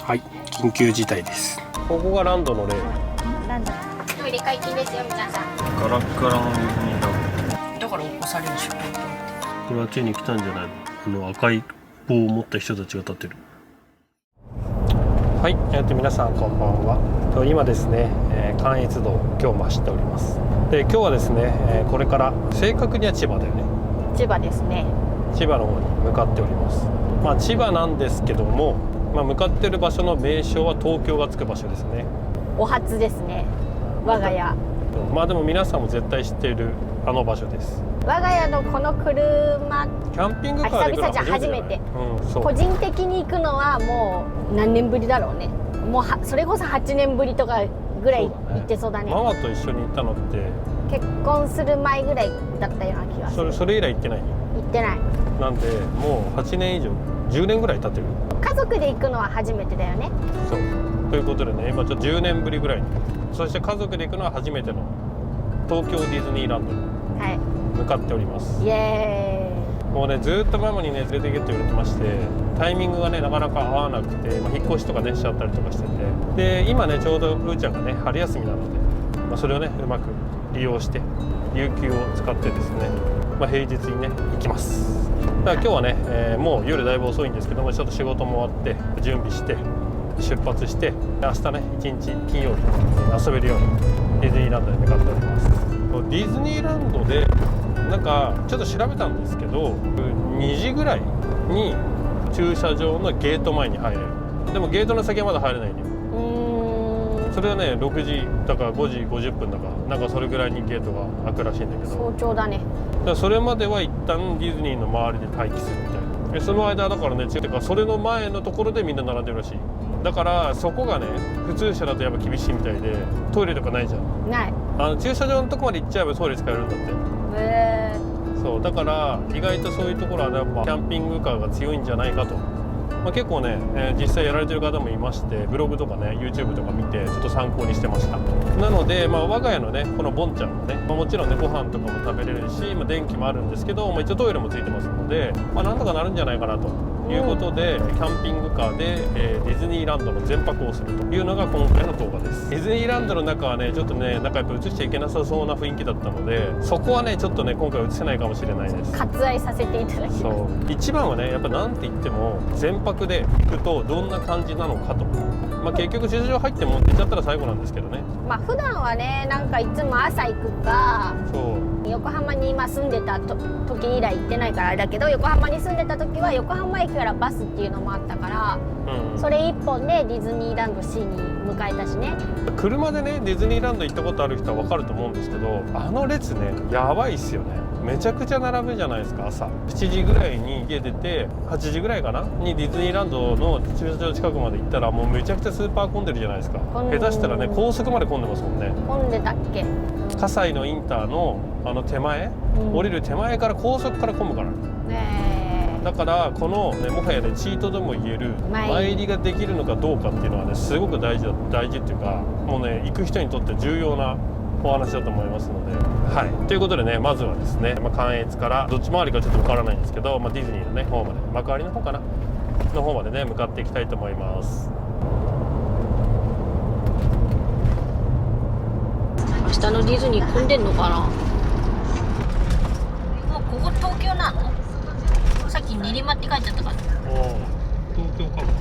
はい、緊急事態です。ここがランドの例。ランド。トイレ解禁ですよ、皆さん。ガラッガラのディズニーランだから起こされるでしょ。ド。これはついに来たんじゃないの？赤い棒を持った人たちが立ってる。はい、皆さんこんばんは。今ですね、関越道今日も走っております。で、今日はですね、これから正確には千葉だよね。千葉ですね。千葉の方に向かっております。千葉なんですけども、向かってる場所の名称は東京がつく場所ですね。お初ですね。我が家。でも皆さんも絶対知っているあの場所です。我が家のこの車、キャンピングカーで行くのは初めて。そう。個人的に行くのはもう何年ぶりだろうね。もうそれこそ8年ぶりとかぐらい行ってそうだね。ママと一緒に行ったのって結婚する前ぐらいだったような気がする。それ以来行ってない？行ってない。なんでもう8年以上10年ぐらい経ってる。家族で行くのは初めてだよね。そうということでね、今ちょっと10年ぶりぐらいに、そして家族で行くのは初めての東京ディズニーランドに向かっております、イエーイ。もうね、ずっとママにね連れて行けって言われてまして、タイミングがねなかなか合わなくて、引っ越しとかねしちゃったりとかしてて、で今ねちょうどうーちゃんがね春休みなので、それをねうまく利用して有給を使ってですね、平日にね行きます。だから今日はね、もう夜だいぶ遅いんですけども、ちょっと仕事も終わって準備して出発して、明日ね一日金曜日遊べるようにディズニーランドに向かっております。ディズニーランドでなんかちょっと調べたんですけど、2時ぐらいに駐車場のゲート前に入れる。でもゲートの先はまだ入れないんだよ。それはね6時だから5時50分だかなんかそれぐらいにゲートが開くらしいんだけど、早朝だね。だからそれまでは一旦ディズニーの周りで待機するみたいな。でその間だからね、てかそれの前のところでみんな並んでるらしい。だからそこがね普通車だとやっぱ厳しいみたいで、トイレとかないじゃん。ない。駐車場のとこまで行っちゃえばトイレ使えるんだって。そうだから意外とそういうところは、ね、やっぱキャンピングカーが強いんじゃないかと。結構ね、実際やられてる方もいまして、ブログとかね YouTube とか見てちょっと参考にしてました。なので、我が家のねこのボンちゃんもね、もちろんねご飯とかも食べれるし、電気もあるんですけど、一応トイレもついてますので、なんとかなるんじゃないかなということで、キャンピングカーで、ディズニーランドの全泊をするというのが今回の動画です。ディズニーランドの中はねちょっとねなんかやっぱ映しちゃいけなさそうな雰囲気だったので、そこはねちょっとね今回映せないかもしれないです。割愛させていただきます。そう一番はねやっぱなんて言っても全泊で行くとどんな感じなのかと。結局駐車場入っても出ちゃったら最後なんですけどね。普段はねなんかいつも朝行くか、そう横浜に今住んでた時以来行ってないからあれだけど、横浜に住んでた時は横浜駅からバスっていうのもあったから、それ一本でディズニーランド C に迎えたしね。車でねディズニーランド行ったことある人は分かると思うんですけど、あの列ねやばいっすよね。めちゃくちゃ並ぶじゃないですか。朝7時ぐらいに家出て8時ぐらいかなにディズニーランドの駐車場近くまで行ったら、もうめちゃくちゃスーパー混んでるじゃないですか。下手したらね高速まで混んでますもんね。混んでたっけ。葛西のインターの手前、降りる手前から高速から混むから、だからこの、もはやねチートとも言える前入りができるのかどうかっていうのはねすごく大事っていうか、もうね行く人にとって重要なお話だと思いますので、ということでね、まずはですね、関越からどっち回りかちょっと分からないんですけど、ディズニーのね方まで、幕張の方かなの方までね向かっていきたいと思います。明日のディズニー混んでんのかな。もうここ東京なの？さっき練馬って書いてあったから。東京かもね。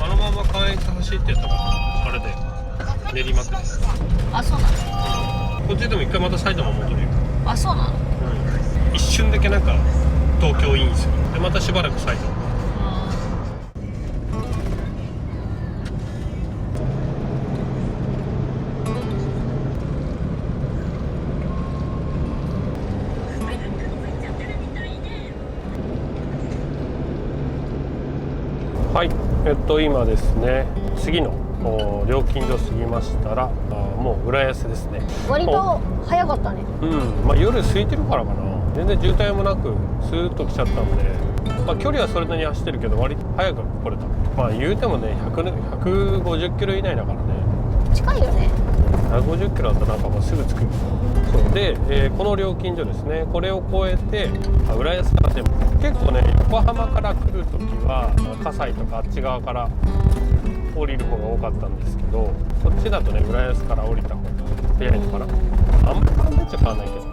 あのまま関越走ってたからあれで練馬区です。あ、そうなの。こっちでも一回また埼玉戻るよ。あ、そうなの。一瞬だけなんか東京インするで、またしばらく埼玉。はい、今ですね次の料金所過ぎましたらもう浦安ですね。割と早かったね。夜空いてるからかな。全然渋滞もなくスーッと来ちゃったんで、距離はそれなりに走ってるけど割と早く来れた。言うてもね150キロ以内だからね。近いよね。150キロだったらなんかもうすぐ着く。そうで、この料金所ですね、これを越えて浦安からでも結構ね、横浜から来る時は葛西とかあっち側から降りる方が多かったんですけど、こっちだとね浦安から降りた方が早いのかな。あんまり変わんないっちゃ変わんないけど。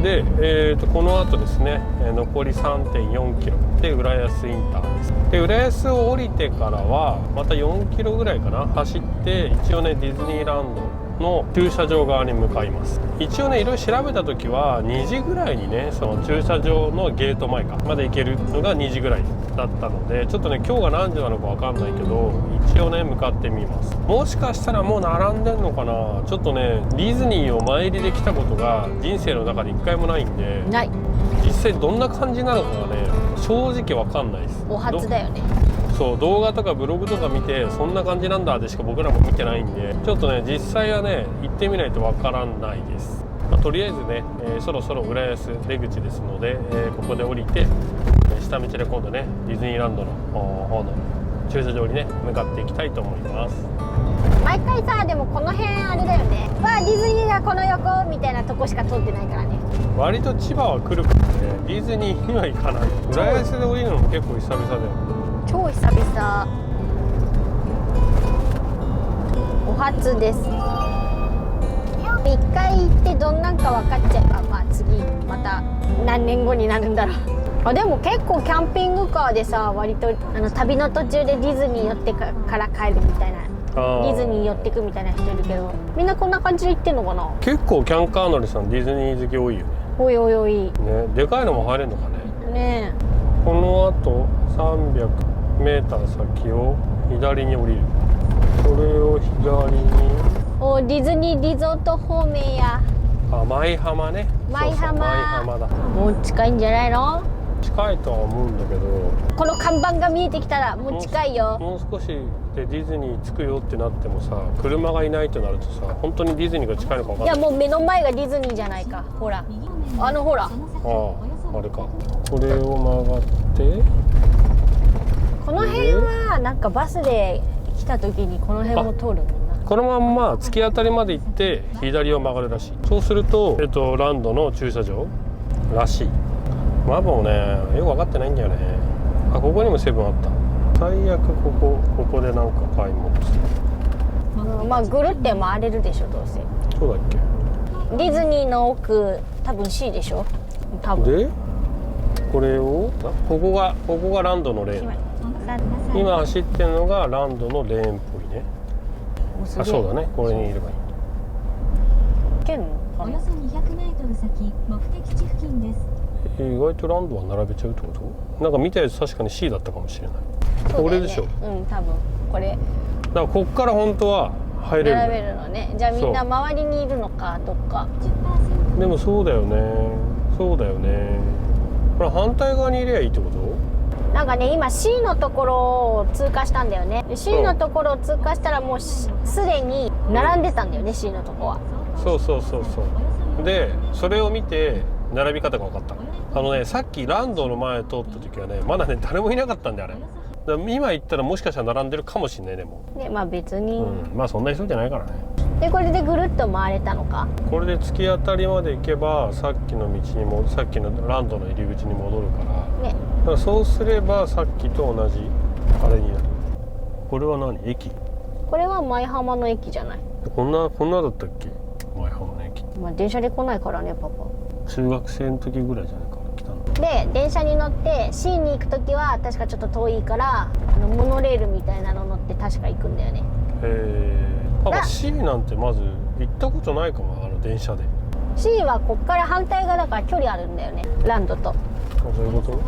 で、この後ですね、残り 3.4 キロで浦安インターです。で浦安を降りてからはまた4キロぐらいかな走って、一応ねディズニーランドの駐車場側に向かいます。一応ねいろいろ調べた時は2時ぐらいにね、その駐車場のゲート前かまで行けるのが2時ぐらいだったので、ちょっとね今日が何時なのか分かんないけど、一応ね向かってみます。もしかしたらもう並んでんのかな。ちょっとねディズニーを前入りで来たことが人生の中で1回もないんで、ない実際どんな感じなのかがね正直分かんないです。お初だよね。そう、動画とかブログとか見てそんな感じなんだでしか僕らも見てないんで、ちょっとね実際はね行ってみないとわからないです。とりあえずね、そろそろ浦安出口ですので、ここで降りて、下道で今度ねディズニーランドの方の駐車場にね向かっていきたいと思います。毎回さ、でもこの辺あれだよね、わあディズニーがこの横みたいなとこしか通ってないからね。割と千葉は来るからね、ディズニーには行かない。浦安で降りるのも結構久々だよ。超久々。お初です。一回行ってどんなんか分かっちゃえば、まあ次また何年後になるんだろう。あ、でも結構キャンピングカーでさ、割と旅の途中でディズニー寄ってから帰るみたいな、ディズニー寄ってくみたいな人いるけど、みんなこんな感じで行ってんのかな。結構キャンカー乗りさんディズニー好き多いよね。おいおいおいね、でかいのも入れるのかね。ねこのあと300メーター先を左に降りる。これを左に。お、ディズニーリゾート方面や。あ、舞浜ね。舞浜。そうそう、舞浜だ。もう近いんじゃないの。近いとは思うんだけど、この看板が見えてきたらもう近いよ。もう少しでディズニー着くよってなってもさ、車がいないとなるとさ、本当にディズニーが近いのか分かんない。いやもう目の前がディズニーじゃないか。ほらほら、あれか。これを曲がって、この辺はなんかバスで来た時にこの辺も通るもんな。このまんま突き当たりまで行って左を曲がるらしい。そうすると、ランドの駐車場らしい。ママもねよく分かってないんだよね。あ、ここにもセブンあった。最悪ここでなんか買い物する。まあぐるって回れるでしょどうせ。そうだっけ。ディズニーの奥多分 C でしょ多分。でこれをここがランドのレーン。今走ってるのがランドのレーンっぽいね。あ、そうだね、これにいればいい。行けんのかな。およそ200メートル先、目的地付近です。意外とランドは並べちゃうってこと？なんか見たやつ確かに C だったかもしれない。そうだよね、これでしょ。うん、多分これだからこっから本当は入れる。並べるのね。じゃあみんな周りにいるのかどっか。でもそうだよね。そうだよね。これ反対側にいればいいってこと？なんかね今 C のところを通過したんだよね。で C のところを通過したらもうすでに並んでたんだよね C のとこは。そうでそれを見て並び方が分かった。さっきランドの前通った時はねまだね誰もいなかったんで、あれだから今行ったらもしかしたら並んでるかもしれない。でもでまあ別に、まあそんな急いじゃないからね。でこれでぐるっと回れたのか。これで突き当たりまで行けばさっきの道にもさっきのランドの入り口に戻るからね。だからそうすればさっきと同じあれになる。これは何？駅？これは舞浜の駅じゃない。こんなだったっけ？舞浜の駅。まあ電車で来ないからねパパ。中学生の時ぐらいじゃないかな来たの。で電車に乗って C に行く時は確かちょっと遠いからモノレールみたいなの乗って確か行くんだよね。パパ C なんてまず行ったことないかも、電車で。 C はこっから反対側だから距離あるんだよねランドと。そういうこと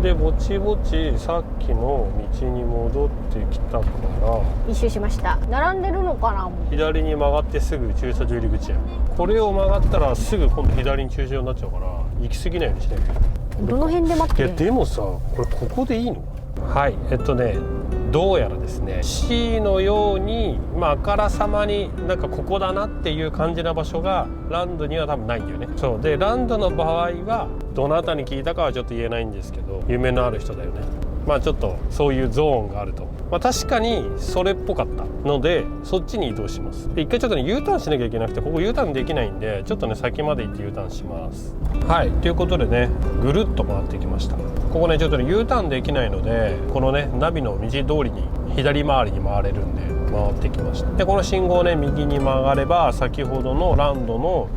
でぼちぼちさっきの道に戻ってきたから一周しました。並んでるのかな。左に曲がってすぐ駐車場入り口や。これを曲がったらすぐ今度左に駐車場になっちゃうから行き過ぎないようにしないと。どの辺で待っているの。やでもさこれここでいいの？はい、どうやらですね C のように、あからさまになんかここだなっていう感じな場所がランドには多分ないんだよね。そうでランドの場合はどなたに聞いたかはちょっと言えないんですけど、夢のある人だよね。まあちょっとそういうゾーンがあると、まあ、確かにそれっぽかったのでそっちに移動します。で一回ちょっとね U ターンしなきゃいけなくて、ここ U ターンできないんでちょっとね先まで行って U ターンします。はいということでねぐるっと回ってきました。ここねちょっとね U ターンできないので、このねナビの道通りに左回りに回れるんで回ってきました。でこの信号をね右に曲がれば先ほどのランドの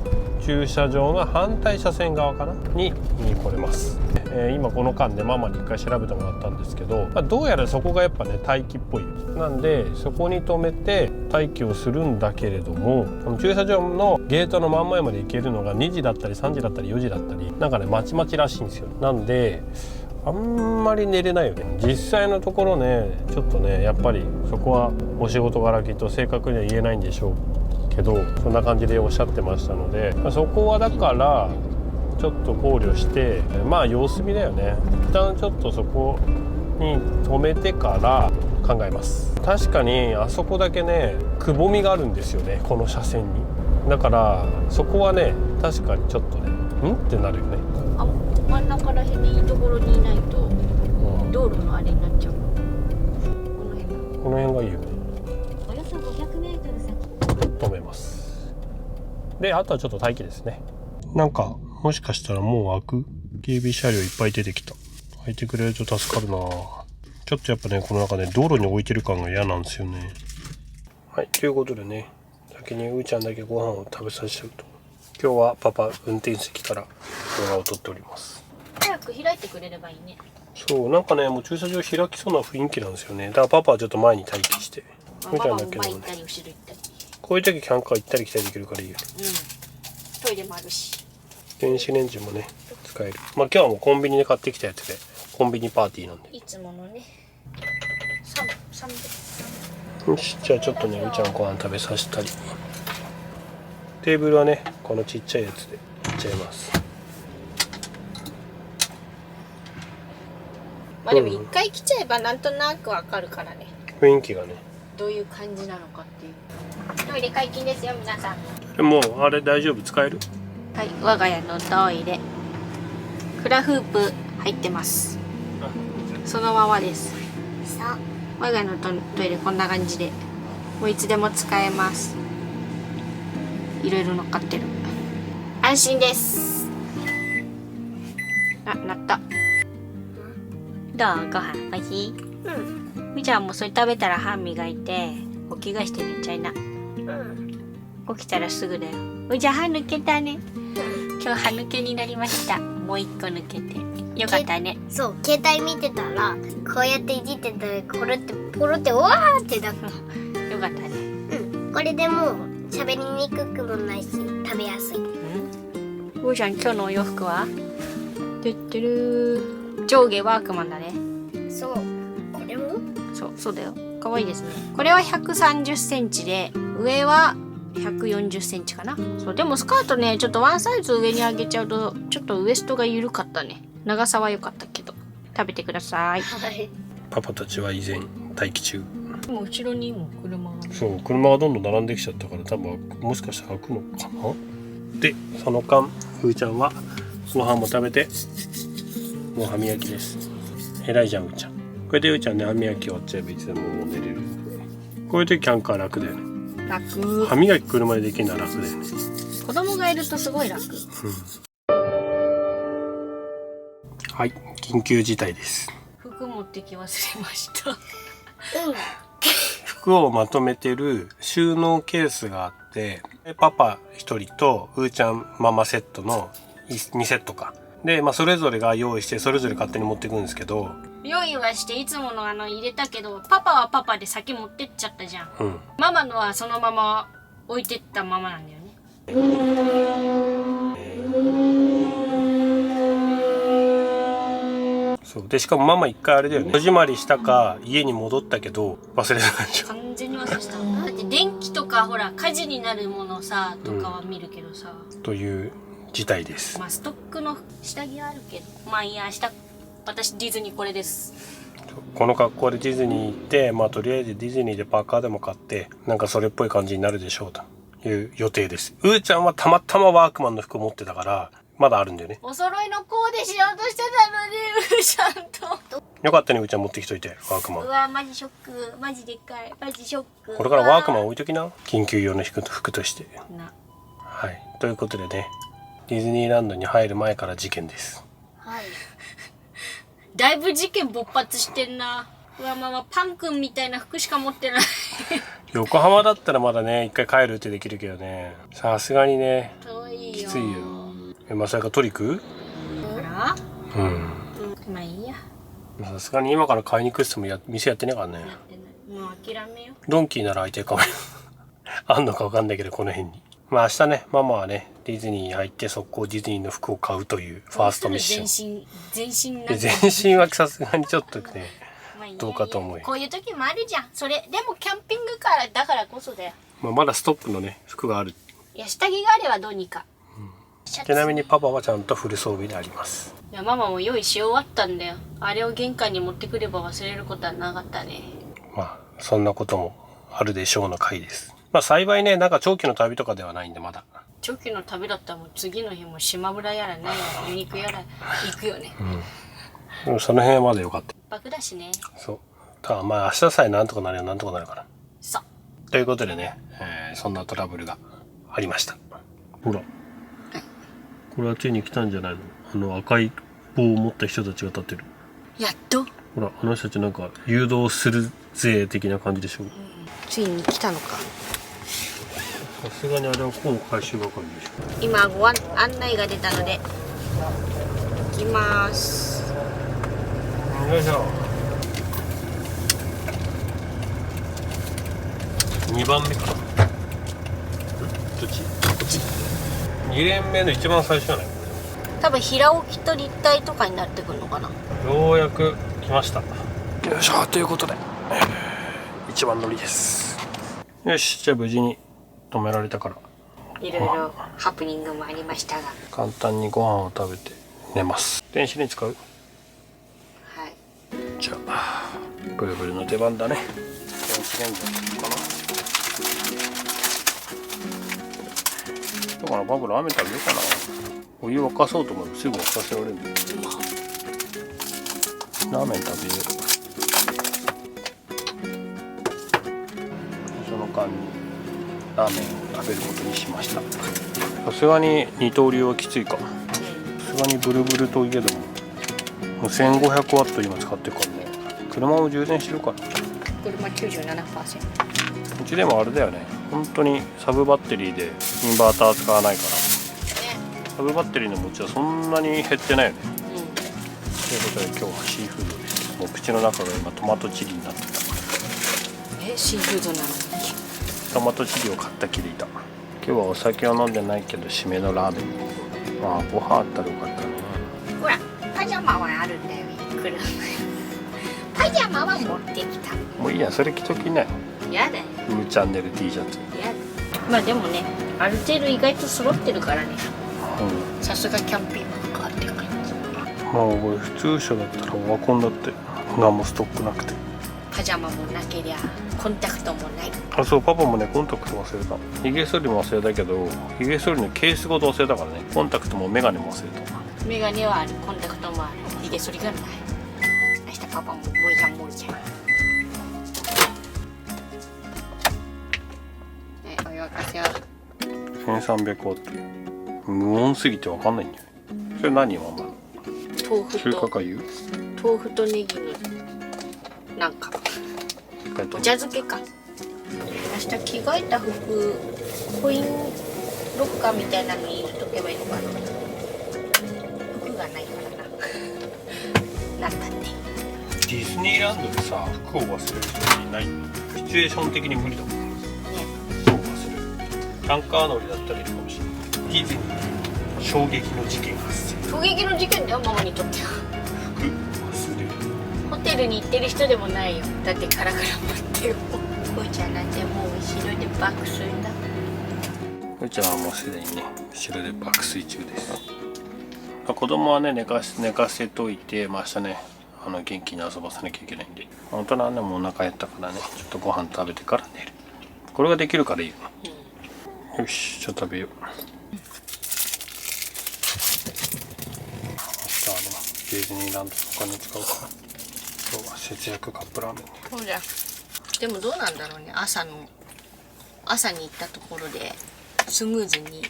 駐車場の反対車線側かなに来れます。今この間でママに一回調べてもらったんですけど、どうやらそこがやっぱね待機っぽいなんで、そこに止めて待機をするんだけれども、この駐車場のゲートの真ん前まで行けるのが2時だったり3時だったり4時だったり、なんかねまちまちらしいんですよ。なんであんまり寝れないよね。実際のところねちょっとねやっぱりそこはお仕事柄きっと正確には言えないんでしょうけど、そんな感じでおっしゃってましたので、そこはだからちょっと考慮して、まあ様子見だよね。一旦ちょっとそこに止めてから考えます。確かにあそこだけねくぼみがあるんですよね、この車線に。だからそこはね確かにちょっとねんってなるよね。あ、真ん中らへんにいいところにいないと、道路のあれになっちゃう。この辺がいいよね。およそ500メートル先。止めます。であとはちょっと待機ですね。なんかもしかしたらもう開く警備車両いっぱい出てきた。開いてくれると助かるな。ちょっとやっぱねこの中ね道路に置いてる感が嫌なんですよね。はいということでね、先にうーちゃんだけご飯を食べさせちゃうと、今日はパパ運転席から動画を撮っております。早く開いてくれればいいね。そうなんかねもう駐車場開きそうな雰囲気なんですよね。だからパパはちょっと前に待機して、うーちゃんだけどねこういう時キャンカー行ったり来たりできるからいいよね。トイレもあるし電子レンジもね使える。まあ今日はもうコンビニで買ってきたやつでコンビニパーティーなんで、いつものねよしじゃあちょっとねうーちゃんご飯食べさせたり、テーブルはねこのちっちゃいやつでいっちゃいます。まあでも一回来ちゃえばなんとなくわかるからね、雰囲気がね。どういう感じなのかっていう。トイレ解禁ですよ皆さん。でもあれ大丈夫使える？はい、我が家のトイレフラフープ入ってます。そのままです。我が家のトイレこんな感じでもういつでも使えます。いろいろ乗っかってる。安心です。あ、鳴った。どう？ご飯おいしい？みちゃんもそれ食べたら歯磨いてお着替えして寝ちゃいな。起きたらすぐだよ。じゃあ歯抜けたね。今日歯抜けになりました。もう一個抜けてよかったね。そう携帯見てたらこうやっていじってたらポロってわーってなった。よかったね。これでもう喋りにくくもないし食べやすい。うーちゃん今日のお洋服はてってるー、上下ワークマンだね。そうこれもそうだよ。可愛いですね。これは130センチで上は140センチかな。そうでもスカートねちょっとワンサイズ上に上げちゃうとちょっとウエストが緩かったね。長さは良かったけど食べてください。はいパパたちは以前待機中。でも後ろにも車が。そう車がどんどん並んできちゃったから多分もしかしたら開くのかな。でその間うーちゃんはご飯も食べてもう歯磨きです。偉いじゃんうーちゃん。これでうーちゃんね歯磨き終わっちゃえばいつでももう寝れる。こういう時キャンカー楽だよね。楽。歯磨き車でできるのは楽だよね。子供がいるとすごい楽。はい緊急事態です。服持ってき忘れました。服をまとめてる収納ケースがあって、パパ1人とうーちゃんママセットの2セットかで、それぞれが用意してそれぞれ勝手に持っていくんですけど、用意はしていつもの入れたけどパパはパパで先持ってっちゃったじゃん。ママのはそのまま置いてったままなんだよね。そうでしかもママ一回あれだよね、戸締まりしたか家に戻ったけど忘れたんでしょ。完全に忘れてた。だって電気とかほら火事になるものさとかは見るけどさ、という事態です。ストックの下着あるけどいいや。明日私ディズニーこれです。この格好でディズニー行ってとりあえずディズニーでパーカーでも買ってなんかそれっぽい感じになるでしょうという予定です。うーちゃんはたまたまワークマンの服持ってたからまだあるんだよね。お揃いのコーデしようとしてたのにうーちゃんと。よかったね、うーちゃん持ってきといて、ワークマン。うわマジショック、マジでっかい、マジショック。これからワークマン置いときな、緊急用の服として。な。はい、ということでね、ディズニーランドに入る前から事件です。はい。だいぶ事件勃発してんな。うわママパン君みたいな服しか持ってない。横浜だったらまだね、一回帰るってできるけどね、さすがにね、遠いよ。きついよ。まさかトリック？ほら。うん。うん、まあいいや。さすがに今から買いに行くっつっても店やってねえからね。やってない。もう諦めよドンキーなら空いてるかも。あんのかわかんないけど、この辺に。まあ明日ね、ママはね、ディズニーに入って速攻ディズニーの服を買うというファーストミッション。全身なんか全身はさすがにちょっとね、まあいいやどうかと思うよ。こういう時もあるじゃん。それでもキャンピングカーだからこそだよ。まあ、まだストックのね、服がある。いや下着があればどうにか。シャツちなみにパパはちゃんとフル装備であります。いやママも用意し終わったんだよ。あれを玄関に持ってくれば忘れることはなかったね。まあ、そんなこともあるでしょうの回です。まあ幸いね、なんか長期の旅とかではないんでまだ。長期の旅だったらもう次の日も島村やら何やらお肉やら行くよね。でもその辺はまだ良かった。楽だしね。そう。ただまあ明日さえなんとかなるよ、なんとかなるから。そう。ということでね、そんなトラブルがありました。ほら。これはついに来たんじゃないの？あの赤い棒を持った人たちが立ってる。やっと。ほら、あの人たちなんか誘導するぜ的な感じでしょ。ついに来たのか。さすがにあれはコーン回収係でしょ。今ご案内が出たので行きます。よいしょ。2番目か。どっち？こっち。2連目の一番最初じゃない？多分平置きと立体とかになってくるのかな。ようやく来ました。よいしょ、ということで一番乗りです。よし、じゃあ無事に止められたからいろいろハプニングもありましたが、簡単にご飯を食べて寝ます。電子レンジ使う？はい。じゃあブルブルの出番だね。電子レンジかな。だからバブラーメン食べようかな。お湯沸かそうと思うとすぐ沸かせられるんだよ。ラーメン食べよう。その間にラーメンを食べることにしました。さすがに二刀流はきついか。さすがにブルブルといえどももう1500ワット今使ってるからね。車も充電してるから。車 97%。うちでもあれだよね、本当にサブバッテリーでインバーター使わないから、サブバッテリーの持ちはそんなに減ってないよね。ということで今日はシーフードです。もう口の中が今トマトチリになってた。シーフードなのにトマトチリを買ったきりだ。今日はお酒を飲んでないけど締めのラーメン。まあご飯あったらよかったね。ほらパジャマはあるんだよ。車パジャマは持ってきた。もういいや、それ着ときなよ。やだよ。チャンネル T シャツ。やだ。まあでもね、ある程度意外と揃ってるからね。さすがキャンピングカーって感じ。まあ俺普通車だったらオワコンだって何もストックなくて。パジャマもなけりゃコンタクトもない。あ、そう、パパもねコンタクト忘れた。ヒゲ剃りも忘れたけど、ヒゲ剃りのケースごと忘れたからね。コンタクトもメガネも忘れた。メガネはある、コンタクトもある、ヒゲ剃りがない。明日パパももうじゃんもうじゃん。お湯沸かせよう。1300ワット。無音すぎてわかんないんだよね。それ何ママ？豆腐中華とかゆ？豆腐とネギのなんかお茶漬けか。明日着替えた服コインロッカーみたいなのに入れとけばいいのかな。服がないからな。なんだってディズニーランドでさ、服を忘れる人いない。シチュエーション的に無理だもんね。服を忘れる。タンカー乗りだったらいいかもしれない。ディズニーで衝撃の事件発生。衝撃の事件だよママにとっては。服忘れる。ホテルに行ってる人でもないよ。だってカラカラ待ってるもん。こいちゃんなんてもう後ろで爆睡だ。こいちゃんはもうすでにね後ろで爆睡中です。子供はね寝かせといて、明日ね元気に遊ばさなきゃいけないんで、大人はねもうお腹減ったからねちょっとご飯食べてから寝る。これができるからいいよね。よし、じゃあ食べよう。ディズニーランドのお金使うか。今日は節約カップラーメン。そうじゃ。でもどうなんだろうね。朝に行ったところでスムーズに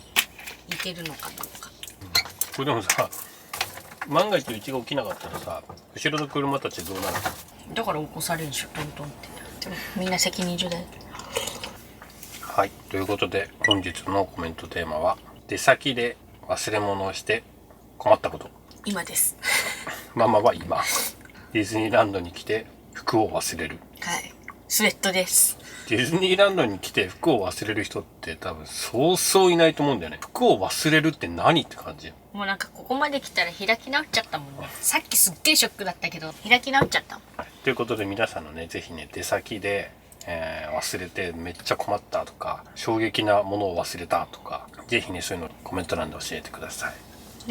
行けるのかどうか。これでもさ、万が一うちが起きなかったらさ、後ろの車たちどうなる？だから起こされるでしょ、トントンって。でもみんな責任重大。はい、ということで本日のコメントテーマは出先で忘れ物をして困ったこと。今です。ママは今ディズニーランドに来て服を忘れる。はい。スウェットです。ディズニーランドに来て服を忘れる人って多分そうそういないと思うんだよね。服を忘れるって何って感じ。もうなんかここまで来たら開き直っちゃったもんね。さっきすっげえショックだったけど開き直っちゃったもん。ということで皆さんのね、ぜひね、出先で、忘れてめっちゃ困ったとか、衝撃なものを忘れたとか、ぜひね、そういうのコメント欄で教えてください。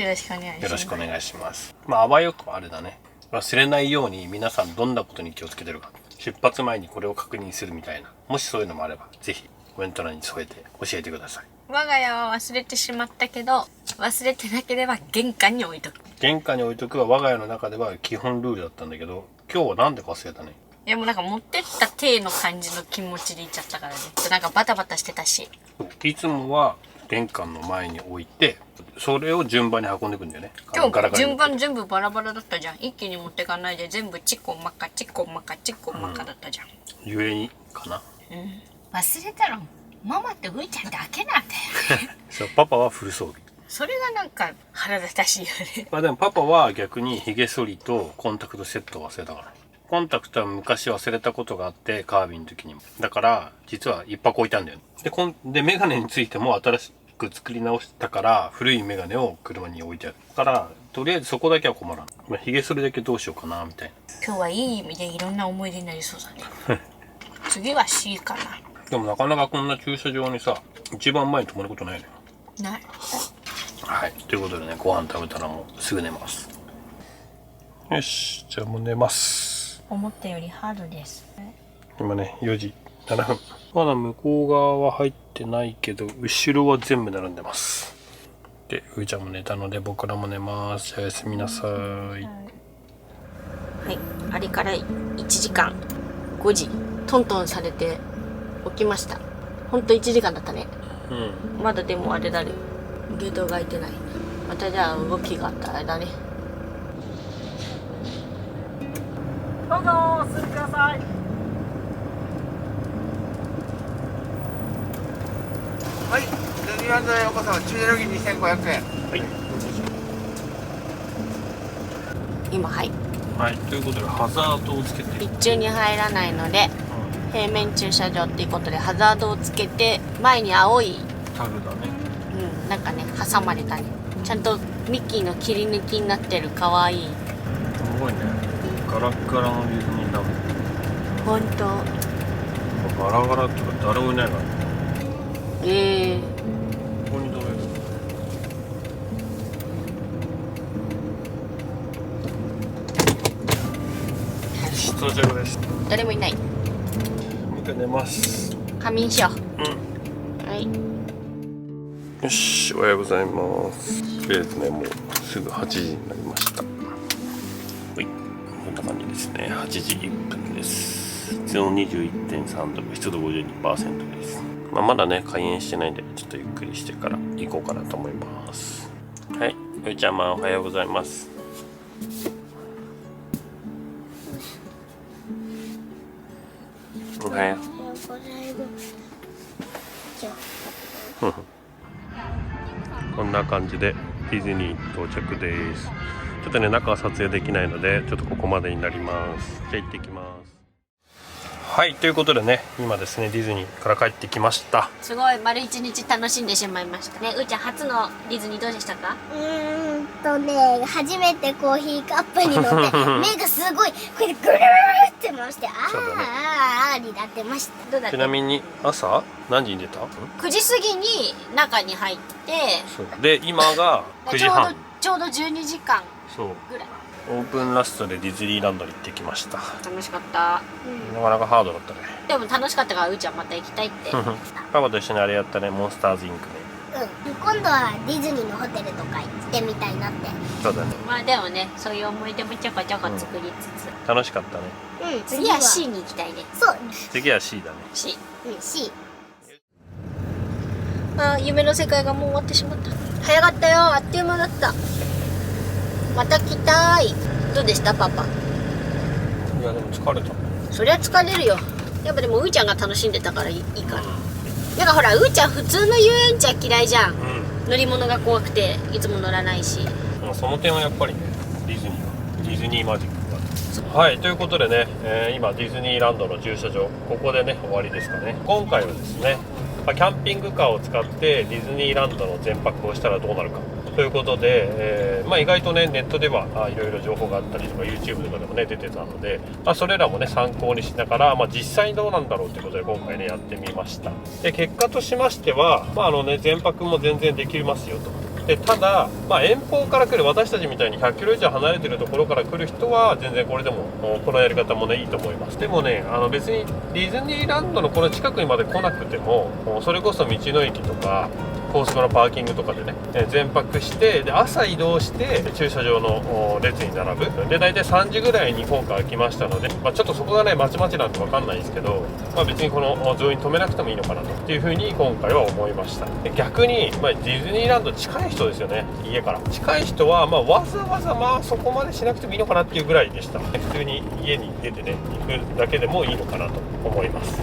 よろしくお願いします。よろしくお願いします。まあ、あわよくばあれだね。忘れないように皆さんどんなことに気をつけてるか。出発前にこれを確認するみたいな。もしそういうのもあれば、ぜひコメント欄に添えて教えてください。我が家は忘れてしまったけど、忘れてなければ玄関に置いとく。玄関に置いとくは我が家の中では基本ルールだったんだけど、今日はなんでか忘れたね。いやもうなんか持ってった体の感じの気持ちで行っちゃったからね。なんかバタバタしてたし。いつもは玄関の前に置いて、それを順番に運んでいくんだよね。今日順番全部バラバラだったじゃん。一気に持ってかないで全部チッコンマッカチッコンマッカチッコンマッカだったじゃん。ゆえにかな。忘れたらママってういちゃんだけなんだよね。そうパパはフル装備。それがなんか腹立たしいよね。まあでもパパは逆にヒゲ剃りとコンタクトセットを忘れたから。コンタクトは昔忘れたことがあって、カービィの時にも。だから実は一泊置いたんだよね。でメガネについても新しく作り直したから、古いメガネを車に置いてあるから、とりあえずそこだけは困らん。まあ、ヒゲ剃りだけどうしようかなみたいな。今日はいい意味でいろんな思い出になりそうだね。次は C かな。でもなかなかこんな駐車場にさ、一番前に止まることないね。ない。はい。ということでね、ご飯食べたらもうすぐ寝ます。よし、じゃあもう寝ます。思ったより春です。今ね、4時7分。まだ向こう側は入ってないけど、後ろは全部並んでます。で、うーちゃんも寝たので僕らも寝ます。じゃあおやすみなさい。はい。あれから1時間、5時、トントンされて起きました。ほんと1時間だったね。うん。まだでもあれだね。ゲートが開いてない。またじゃあ動きがあったらあれだね。どうぞお進みください。はい、ディズニーランドへようこそ。駐車料金2500円。はい。今はい。はい。ということで、ハザードをつけて。一中に入らないので、平面駐車場っていうことでハザードをつけて、前に青い、タグだね。なんかね、挟まれたね。ちゃんとミッキーの切り抜きになってるかわいい。すごいね。ガラッガラのディズニーランほんと。ド。ガラガラっていうか誰もいないから。ここに止める。到着です。誰もいない。もう一回寝ます。仮眠しようん。う。はい。よし、おはようございます。とりあえずね、もうすぐ8時になりました。はい、こんな感じですね。8時1分です。室温 21.3 度、湿度 52% です。まあ、まだね、開園してないんで、ちょっとゆっくりしてから行こうかなと思います。はい、ゆうちゃんまおはようございます。おはよう。こんな感じでディズニー到着です。ちょっとね、中は撮影できないので、ちょっとここまでになります。じゃあ行ってきます。はい、ということでね、今ですね、ディズニーから帰ってきました。すごい、丸一日楽しんでしまいましたね。うーちゃん、初のディズニーどうでしたか？初めてコーヒーカップに乗って目がすごいこれでぐるーって回してそうだねあーになってました。どうだった？ちなみに朝何時に出た9時過ぎに中に入って、そうで、今が9時半。ちょうど12時間そう。ぐらい。オープンラストでディズニーランドに行ってきました。楽しかった。なかなかハードだったね。でも楽しかったからうーちゃんまた行きたいって。パパと一緒にあれやったね、モンスターズインクね。今度はディズニーのホテルとか行ってみたいなって。そうだね。まあでもね、そういう思い出もちょこちょこ作りつつ、楽しかったね。次は C に行きたいね。そう。次は C だね。 C。C。あ、夢の世界がもう終わってしまった。早かったよ、あっという間だった。また来たい。どうでしたパパ？いやでも疲れた。そりゃ疲れるよ。やっぱでもうーちゃんが楽しんでたからいいかな。なんかほら、うーちゃん普通の遊園地は嫌いじゃん。乗り物が怖くていつも乗らないし。その点はやっぱりね、ディズニーマジックが。はい、ということでね、今ディズニーランドの駐車場、ここでね終わりですかね。今回はですね、キャンピングカーを使ってディズニーランドの全泊をしたらどうなるかということで、意外とねネットではいろいろ情報があったりとか YouTube とかでもね出てたので、それらもね参考にしながら、実際どうなんだろうということで今回ねやってみました。で結果としましては、全泊も全然できますよと。でただ、遠方から来る私たちみたいに100キロ以上離れてるところから来る人は全然これでもこのやり方もねいいと思います。でもね別にディズニーランドのこの近くにまで来なくても、それこそ道の駅とか高速のパーキングとかでね全泊して、で朝移動して駐車場の列に並ぶ。で大体3時ぐらいに今回来ましたので、ちょっとそこがねまちまちなんて分かんないんですけど、別にこの上に止めなくてもいいのかなとっていうふうに今回は思いました。で逆に、ディズニーランド近い人ですよね。家から近い人は、わざわざそこまでしなくてもいいのかなっていうぐらいでした。普通に家に出てね行くだけでもいいのかなと思います。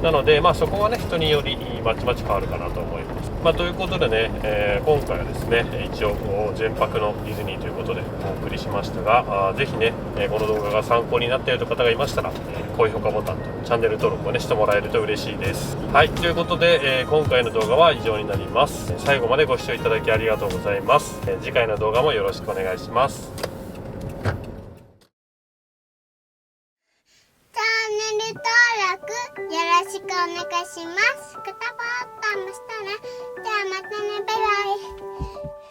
なので、そこはね人によりまちまち変わるかなと思います。ということでね、今回はですね一応全泊のディズニーということでお送りしましたが、ぜひねこの動画が参考になっているという方がいましたら、高評価ボタンとチャンネル登録をねしてもらえると嬉しいです。はい、ということで、今回の動画は以上になります。最後までご視聴いただきありがとうございます。次回の動画もよろしくお願いします。チャンネル登録よろしくお願いします。グッドボタンもしたら、じゃあまたね、バイバイ。